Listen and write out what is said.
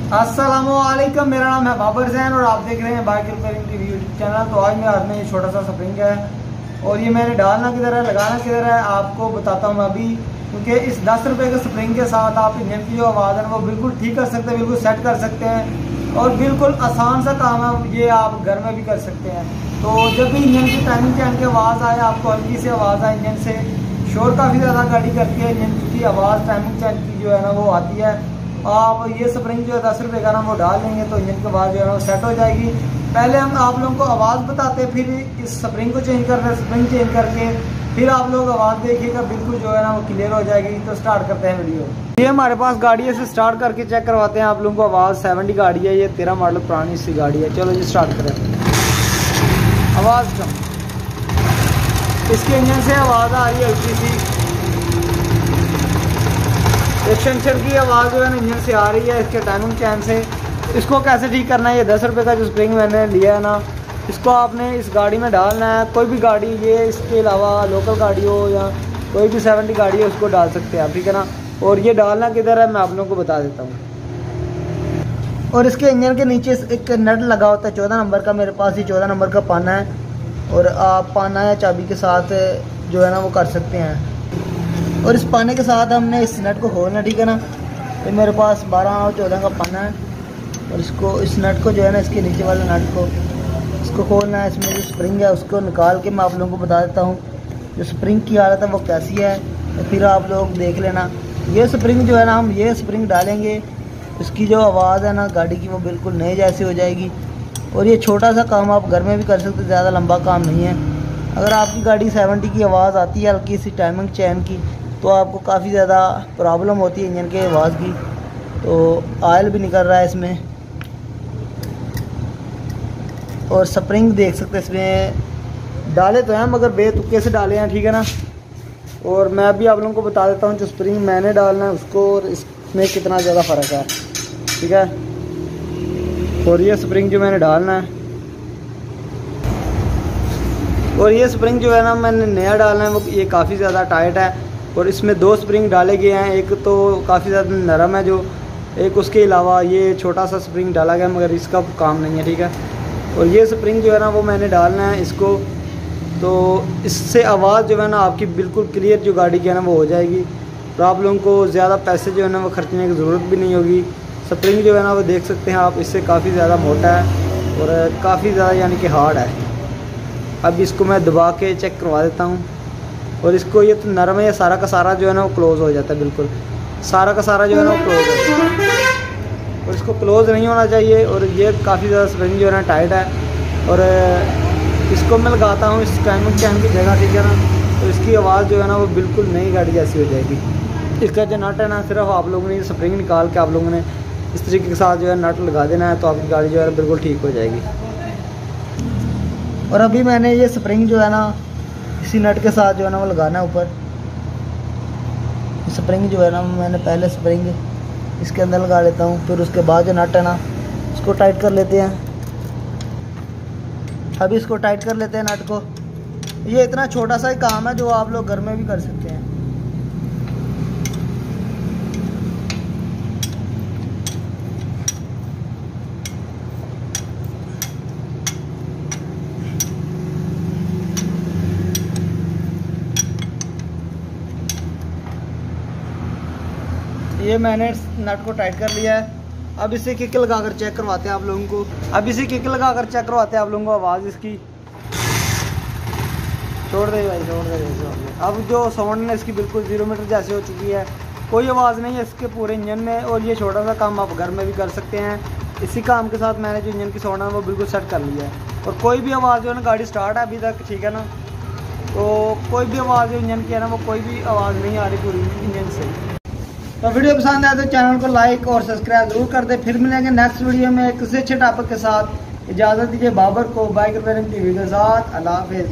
अस्सलामुअलैकुम, मेरा नाम है बाबर जैन और आप देख रहे हैं bike repairing TV YouTube channel. तो आज मेरे हाथ में ये छोटा सा स्प्रिंग है और ये मैंने डालना किधर है, लगाना किधर है, आपको बताता हूँ मैं अभी। क्योंकि इस 10 रुपये के स्प्रिंग के साथ आप इंजन की जो आवाज़ है वो बिल्कुल ठीक कर सकते हैं, बिल्कुल सेट कर सकते हैं और बिल्कुल आसान सा काम है, ये आप घर में भी कर सकते हैं। तो जब भी इंजन की टाइमिंग चैन की आवाज़ आए, आपको हल्की सी आवाज़ आए इंजन से, शोर काफ़ी ज़्यादा गाड़ी करती है, इंजन की आवाज़ टाइमिंग चैन की जो है ना वो आती है। आप ये स्प्रिंग जो है 10 रुपये का ना वो डाल देंगे तो इंजन की आवाज़ जो है ना वो सेट हो जाएगी। पहले हम आप लोगों को आवाज़ बताते, फिर इस स्प्रिंग को चेंज करते हैं, स्प्रिंग चेंज करके फिर आप लोग आवाज़ देखिएगा, बिल्कुल जो है ना वो क्लियर हो जाएगी। तो स्टार्ट करते हैं वीडियो। ये हमारे पास गाड़ी है, इसे स्टार्ट करके चेक करवाते हैं आप लोगों को। आवाज़ 70 गाड़ी है, ये 13 मॉडल पुरानी सी गाड़ी है। चलो जी स्टार्ट करें। आवाज़ कम, इसके इंजन से आवाज़ आ रही है हल्की सी, एक शंशर की आवाज़ जो है ना इंजन से आ रही है, इसके टाइमिंग चैन से। इसको कैसे ठीक करना है, ये 10 रुपये का जो स्प्रिंग मैंने लिया है ना, इसको आपने इस गाड़ी में डालना है। कोई भी गाड़ी, ये इसके अलावा लोकल गाड़ी हो या कोई भी 70 गाड़ी है उसको डाल सकते हैं आप, ठीक है ना। और ये डालना किधर है मैं आप लोगों को बता देता हूँ। और इसके इंजन के नीचे एक नट लगा होता है 14 नंबर का, मेरे पास ही 14 नंबर का पाना है और आप पाना या चाबी के साथ जो है ना वो कर सकते हैं। और इस पाने के साथ हमने इस नट को खोलना, ठीक है ना। तो मेरे पास 12 और 14 का पाना है और इसको, इस नट को जो है ना, इसके नीचे वाले नट को इसको खोलना है। इसमें जो स्प्रिंग है उसको निकाल के मैं आप लोगों को बता देता हूँ जो स्प्रिंग की हालत है वो कैसी है, तो फिर आप लोग देख लेना। ये स्प्रिंग जो है ना, हम ये स्प्रिंग डालेंगे, इसकी जो आवाज़ है ना गाड़ी की वो बिल्कुल नए जैसी हो जाएगी। और ये छोटा सा काम आप घर में भी कर सकते, ज़्यादा लंबा काम नहीं है। अगर आपकी गाड़ी 70 की आवाज़ आती है हल्की सी टाइमिंग चैन की, तो आपको काफ़ी ज़्यादा प्रॉब्लम होती है इंजन के आवाज़ की। तो ऑयल भी निकल रहा है इसमें और स्प्रिंग देख सकते हैं, इसमें डाले तो हैं मगर बेतुके से डाले हैं, ठीक है ना। और मैं भी आप लोगों को बता देता हूँ जो स्प्रिंग मैंने डालना है उसको और इसमें कितना ज़्यादा फ़र्क है, ठीक है। और ये स्प्रिंग जो मैंने डालना है, और ये स्प्रिंग जो है ना मैंने नया डालना है, वो ये काफ़ी ज़्यादा टाइट है। और इसमें 2 स्प्रिंग डाले गए हैं, एक तो काफ़ी ज़्यादा नरम है जो, एक उसके अलावा ये छोटा सा स्प्रिंग डाला गया मगर इसका काम नहीं है, ठीक है। और ये स्प्रिंग जो है ना वो मैंने डालना है इसको, तो इससे आवाज़ जो है ना आपकी बिल्कुल क्लियर जो गाड़ी की है ना वो हो जाएगी। तो आप लोगों को ज़्यादा पैसे जो है ना वो खर्चने की ज़रूरत भी नहीं होगी। स्प्रिंग जो है ना वो देख सकते हैं आप, इससे काफ़ी ज़्यादा मोटा है और काफ़ी ज़्यादा यानी कि हार्ड है। अब इसको मैं दबा के चेक करवा देता हूँ। और इसको, ये तो नरम है, ये सारा का सारा जो है ना वो क्लोज़ हो जाता है, बिल्कुल सारा का सारा जो है ना वो क्लोज़ हो जाता है और इसको क्लोज़ नहीं होना चाहिए। और ये काफ़ी ज़्यादा स्प्रिंग जो है ना टाइट है और इसको मैं लगाता हूँ इस टाइमिंग चैन की जगह, ठीक है ना। तो इसकी आवाज़ जो है ना वो बिल्कुल नई गाड़ी जैसी हो जाएगी। इसका जो नट है ना, सिर्फ आप लोगों ने स्प्रिंग निकाल के आप लोगों ने इस तरीके के साथ जो है नट लगा देना है, तो आपकी गाड़ी जो है बिल्कुल ठीक हो जाएगी। और अभी मैंने ये स्प्रिंग जो है ना इसी नट के साथ जो है ना वो लगाना है ऊपर। स्प्रिंग जो है ना मैंने पहले स्प्रिंग इसके अंदर लगा लेता हूँ, फिर उसके बाद जो नट है ना उसको टाइट कर लेते हैं। अभी इसको टाइट कर लेते हैं नट को। ये इतना छोटा सा ही काम है जो आप लोग घर में भी कर सकते हैं। ये मैंने नट को टाइट कर लिया है। अब इसे किक लगाकर चेक करवाते हैं आप लोगों को। अब इसे किक लगाकर चेक करवाते हैं आप लोगों को आवाज़ इसकी। छोड़ दे भाई, छोड़ दे। अब जो साउंड है इसकी बिल्कुल 0 मीटर जैसे हो चुकी है, कोई आवाज़ नहीं है इसके पूरे इंजन में। और ये छोटा सा काम आप घर में भी कर सकते हैं। इसी काम के साथ मैंने जो इंजन की साउंड है वो बिल्कुल सेट कर लिया है। और कोई भी आवाज़ जो है ना, गाड़ी स्टार्ट है अभी तक, ठीक है ना। तो कोई भी आवाज़ जो इंजन की है ना वो कोई भी आवाज़ नहीं आ रही पूरी इंजन से। तो वीडियो पसंद आए तो चैनल को लाइक और सब्सक्राइब जरूर कर दे। फिर मिलेंगे नेक्स्ट वीडियो में किसी अच्छे टॉपिक के साथ। इजाज़त दीजिए बाबर को बाइक रिपेयरिंग टीवी के साथ। अल्लाह हाफिज़।